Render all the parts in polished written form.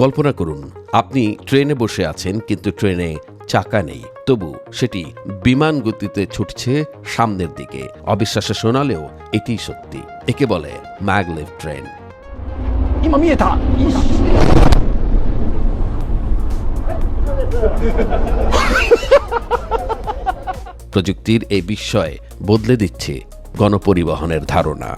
কল্পনা করুন, আপনি ট্রেনে বসে আছেন কিন্তু ট্রেনে চাকা নেই, তবু সেটি বিমান গতিতে ছুটছে সামনের দিকে। অবিশ্বাস্য শোনালেও এটি সত্যি। একে বলে ম্যাগলেভ ট্রেন। প্রযুক্তির এই বিস্ময় বদলে দিচ্ছে গণপরিবহনের ধারণা।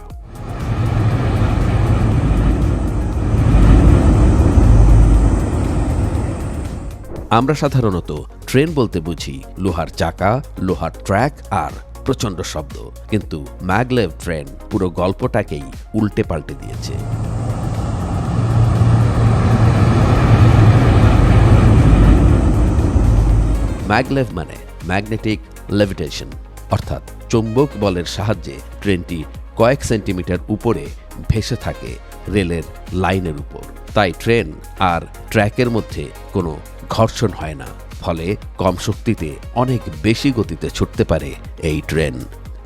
আমরা সাধারণত ট্রেন বলতে বুঝি লোহার চাকা, লোহার ট্র্যাক আর প্রচণ্ড শব্দ, কিন্তু ম্যাগলেভ ট্রেন পুরো গল্পটাকেই উল্টে পাল্টে দিয়েছে। ম্যাগলেভ মানে ম্যাগনেটিক লেভিটেশন, অর্থাৎ চৌম্বক বলের সাহায্যে ট্রেনটি কয়েক সেন্টিমিটার উপরে ভেসে থাকে রেলের লাইনের উপর। তাই ট্রেন আর ট্র্যাকের মধ্যে কোনো ঘর্ষণ হয় না, ফলে কম শক্তিতে অনেক বেশি গতিতে ছুটতে পারে এই ট্রেন।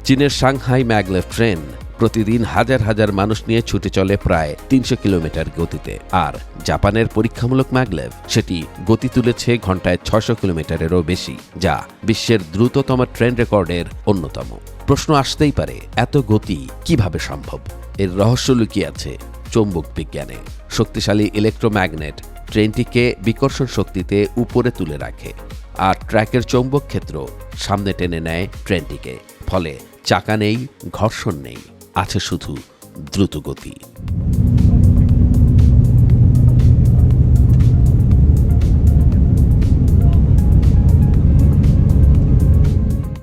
চীনের সাংহাই ম্যাগলেভ ট্রেন প্রতিদিন হাজার হাজার মানুষ নিয়ে ছুটে চলে প্রায় ৩০০ কিলোমিটার গতিতে। আর জাপানের পরীক্ষামূলক ম্যাগলেভ সেটি গতি তুলেছে ঘন্টায় ৬০০ কিলোমিটারেরও বেশি, যা বিশ্বের দ্রুততম ট্রেন রেকর্ডের অন্যতম। প্রশ্ন আসতেই পারে, এত গতি কিভাবে সম্ভব? এর রহস্য লুকিয়ে আছে চৌম্বক বিজ্ঞানে। শক্তিশালী ইলেকট্রোম্যাগনেট ট্রেনটিকে বিকর্ষণ শক্তিতে উপরে তুলে রাখে, আর ট্র্যাকের চৌম্বক ক্ষেত্র সামনে টেনে নেয় ট্রেনটিকে। ফলে চাকা নেই, ঘর্ষণ নেই, আছে শুধু দ্রুত গতি।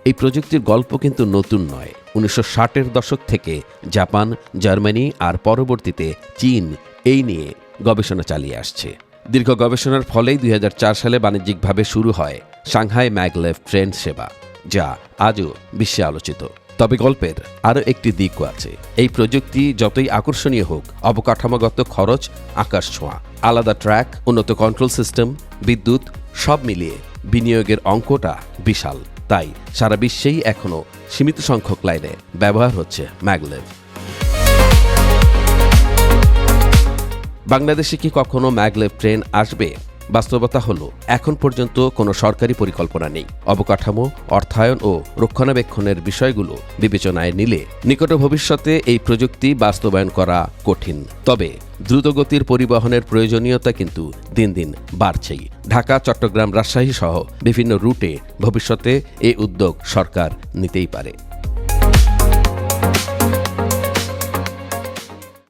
এই প্রযুক্তির গল্প কিন্তু নতুন নয়। ১৯৬০-এর দশক থেকে জাপান, জার্মানি আর পরবর্তীতে চীন এই নিয়ে গবেষণা চালিয়ে আসছে। দীর্ঘ গবেষণার ফলেই ২০০৪ সালে বাণিজ্যিকভাবে শুরু হয় সাংহাই ম্যাগলেভ ট্রেন সেবা, যা আজও বিশ্বে আলোচিত। তবে গল্পের আরও একটি দিকও আছে। এই প্রযুক্তি যতই আকর্ষণীয় হোক, অবকাঠামোগত খরচ আকাশ ছোঁয়া। আলাদা ট্র্যাক, উন্নত কন্ট্রোল সিস্টেম, বিদ্যুৎ, সব মিলিয়ে বিনিয়োগের অঙ্কটা বিশাল। তাই সারা বিশ্বেই এখনও সীমিত সংখ্যক লাইনে ব্যবহার হচ্ছে ম্যাগলেভ। বাংলাদেশে কি কখনো ম্যাগলেভ ট্রেন আসবে? বাস্তবতা হলো, এখন পর্যন্ত কোনো সরকারি পরিকল্পনা নেই। অবকাঠামো, অর্থায়ন ও রক্ষণাবেক্ষণের বিষয়গুলো বিবেচনায় নিলে নিকট ভবিষ্যতে এই প্রযুক্তি বাস্তবায়ন করা কঠিন। তবে দ্রুতগতির পরিবহনের প্রয়োজনীয়তা কিন্তু দিন দিন বাড়ছেই। ঢাকা, চট্টগ্রাম, রাজশাহী সহ বিভিন্ন রুটে ভবিষ্যতে এই উদ্যোগ সরকার নিতেই পারে।